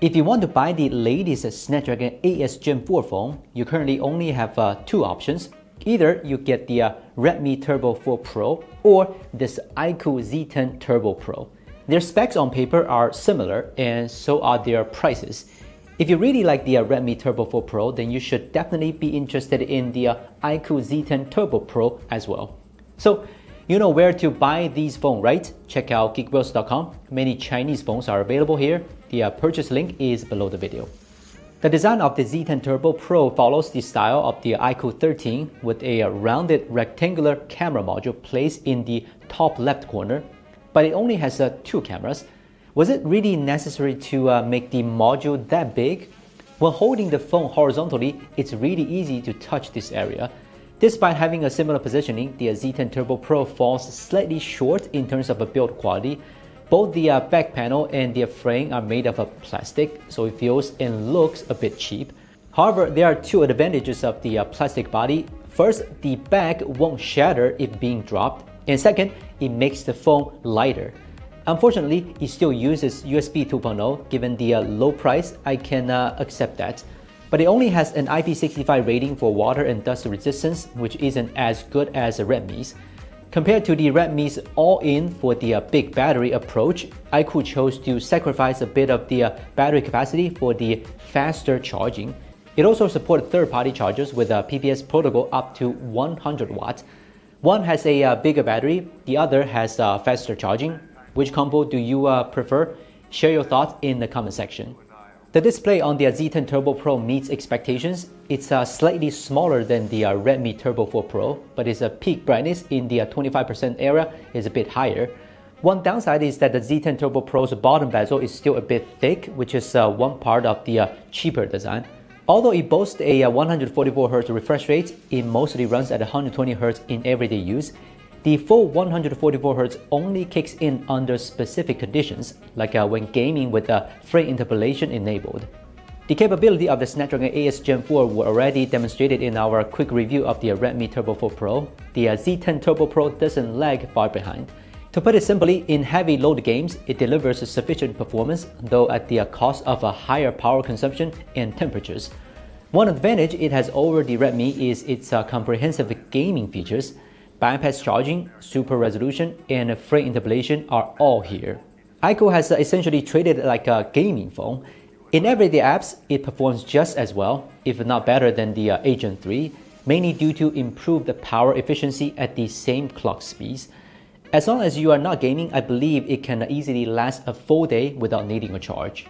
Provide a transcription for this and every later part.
If you want to buy the latest Snapdragon 8S Gen 4 phone, you currently only have two options. Either you get the REDMI Turbo 4 Pro or this iQOO Z10 Turbo Pro. Their specs on paper are similar and so are their prices. If you really like the REDMI Turbo 4 Pro, then you should definitely be interested in the iQOO Z10 Turbo Pro as well. So, you know where to buy these phones, right? Check out geekbros.com. Many Chinese phones are available here. The purchase link is below the video. The design of the Z10 Turbo Pro follows the style of the iQOO 13 with a rounded rectangular camera module placed in the top left corner, but it only has two cameras. Was it really necessary to make the module that big? When holding the phone horizontally, it's really easy to touch this area. Despite having a similar positioning, the Z10 Turbo Pro falls slightly short in terms of build quality. Both the back panel and the frame are made of plastic, so it feels and looks a bit cheap. However, there are two advantages of the plastic body. First, the back won't shatter if being dropped, and second, it makes the phone lighter. Unfortunately, it still uses USB 2.0. Given the low price, I can accept that. But it only has an IP65 rating for water and dust resistance, which isn't as good as Redmi's. Compared to the Redmi's all-in for the big battery approach, iQOO chose to sacrifice a bit of the battery capacity for the faster charging. It also supports third-party chargers with a PPS protocol up to 100 watts. One has a bigger battery, the other has faster charging. Which combo do you prefer? Share your thoughts in the comment section. The display on the Z10 Turbo Pro meets expectations. It's slightly smaller than the REDMI Turbo 4 Pro, but its peak brightness in the 25% area is a bit higher. One downside is that the Z10 Turbo Pro's bottom bezel is still a bit thick, which is one part of the cheaper design. Although it boasts a 144Hz refresh rate, it mostly runs at 120Hz in everyday use. The full 144Hz only kicks in under specific conditions, like when gaming with frame interpolation enabled. The capability of the Snapdragon 8S Gen 4 were already demonstrated in our quick review of the Redmi Turbo 4 Pro. The Z10 Turbo Pro doesn't lag far behind. To put it simply, in heavy load games, it delivers sufficient performance, though at the cost of a higher power consumption and temperatures. One advantage it has over the Redmi is its comprehensive gaming features. Bypass charging, super resolution, and frame interpolation are all here. iQOO has essentially treated it like a gaming phone. In everyday apps, it performs just as well, if not better than the Gen 3, mainly due to improved power efficiency at the same clock speeds. As long as you are not gaming, I believe it can easily last a full day without needing a charge.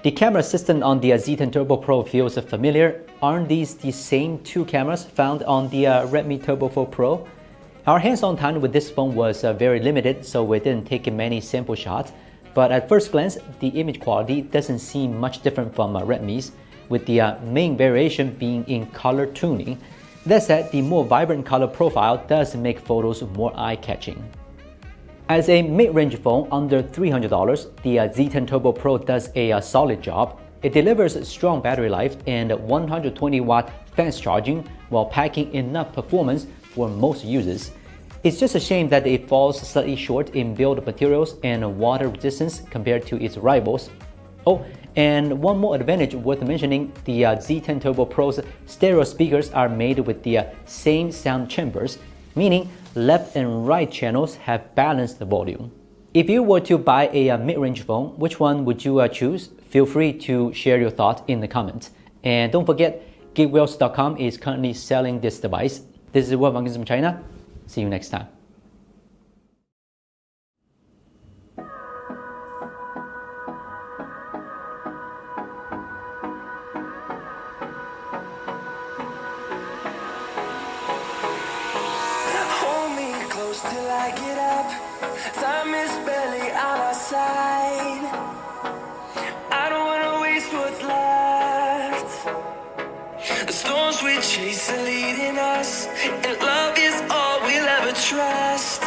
The camera system on the Z10 Turbo Pro feels familiar. Aren't these the same two cameras found on the Redmi Turbo 4 Pro? Our hands-on time with this phone was very limited, so we didn't take many sample shots. But at first glance, the image quality doesn't seem much different from Redmi's, with the main variation being in color tuning. That said, the more vibrant color profile does make photos more eye-catching. As a mid-range phone under $300, the Z10 Turbo Pro does a solid job. It delivers strong battery life and 120-watt fast charging while packing enough performance for most users. It's just a shame that it falls slightly short in build materials and water resistance compared to its rivals. Oh, and one more advantage worth mentioning, the Z10 Turbo Pro's stereo speakers are made with the same sound chambers, meaning left and right channels have balanced volume. If you were to buy a mid-range phone, which one would you choose? Feel free to share your thoughts in the comments. And don't forget, geekbros.com is currently selling this device. This is Will from Gizmochina. See you next time. Hold me close till I get up. Time is barely on our side. I don't wanna waste what's left. The storms we chase are leading us, and love is all we'll ever trust.